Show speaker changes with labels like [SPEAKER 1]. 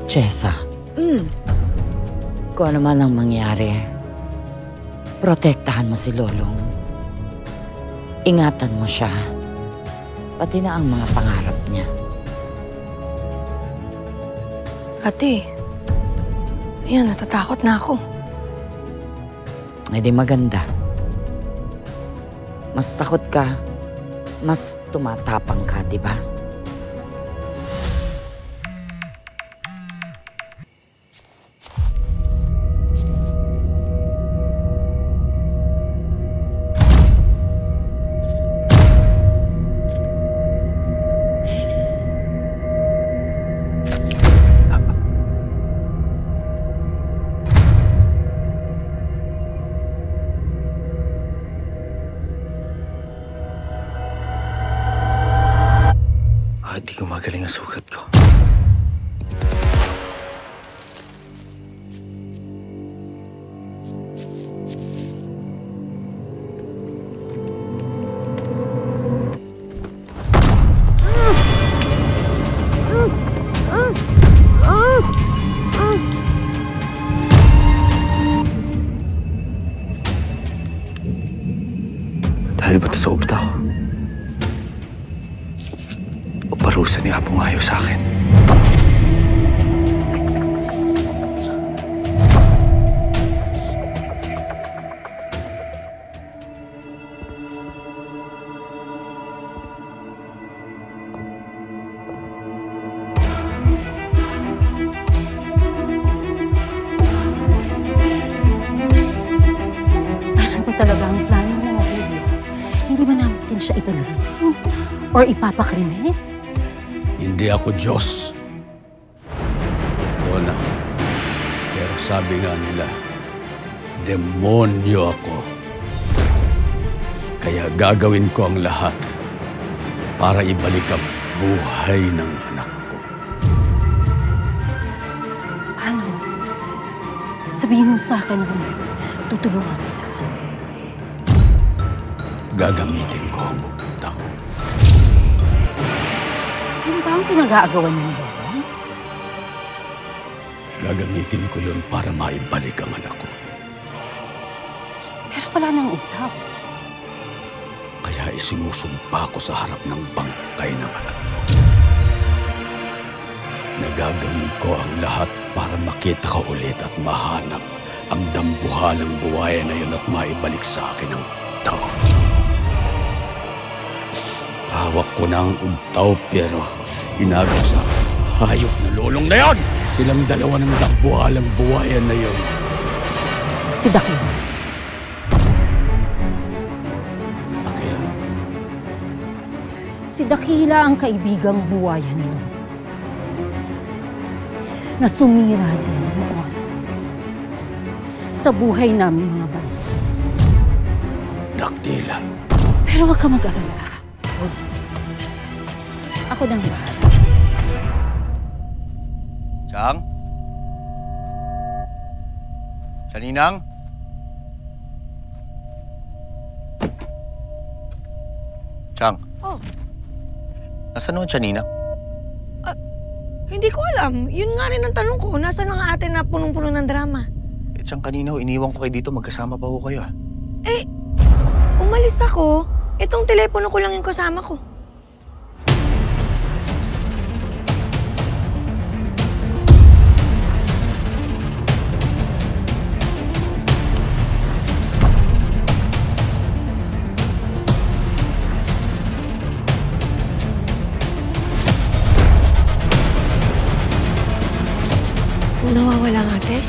[SPEAKER 1] Chesa, kung ano man ang mangyari, protektahan mo si Lolong. Ingatan mo siya, pati na ang mga pangarap niya.
[SPEAKER 2] Ate, ayan, natatakot na ako.
[SPEAKER 1] Ay di maganda. Mas takot ka, mas tumatapang ka, di ba?
[SPEAKER 3] Di gumagaling ang sugat ko. Dahil ba ito sa ubtaw? Parusa ni Apong ayaw sa akin.
[SPEAKER 4] Ano ba talaga ang plano mo, Julia? Hindi ba natin siya ipalagay? Or ipapakrimen?
[SPEAKER 5] Hindi ako Diyos. Wala. Pero sabi nga nila, demonyo ako. Kaya gagawin ko ang lahat para ibalik ang buhay ng anak ko.
[SPEAKER 4] Paano? Sabihin mo sa akin kung tutulungan kita.
[SPEAKER 5] Gagamitin ko ang utak.
[SPEAKER 4] Ano ba ang pinag-aagawan ng Lolong?
[SPEAKER 5] Gagamitin ko yun para maibalik ang anak ko.
[SPEAKER 4] Pero wala nang utaw.
[SPEAKER 5] Kaya isinusumpa ko sa harap ng bangkay ng anak ko. Nagagawin ko ang lahat para makita ka ulit at mahanap ang dambuhalang buhay na yun at maibalik sa akin ang tao. Hawak ko na ang ugtaw pero inagaw sa hayop na Lolong na yon. Silang dalawa ng dambuhalang buhayan na yon.
[SPEAKER 4] Si Dakila.
[SPEAKER 5] Dakila?
[SPEAKER 4] Si Dakila ang kaibigang buwayan ni Lolong. Na sumira din noon sa buhay namin mga banso.
[SPEAKER 5] Dakila.
[SPEAKER 4] Pero huwag ka mag-alala. Ako nang bahala.
[SPEAKER 3] Chang? Ninang? Chang?
[SPEAKER 2] Oh.
[SPEAKER 3] Nasaan naman siya, Ninang?
[SPEAKER 2] Hindi ko alam. Yun nga rin ang tanong ko. Nasaan ang ate na punong-puno ng drama?
[SPEAKER 3] Chang, kanina iniwan ko kayo dito. Magkasama pa ho kayo,
[SPEAKER 2] Umalis ako. Itong telepono ko lang yung kasama ko. Nawawala ang ate?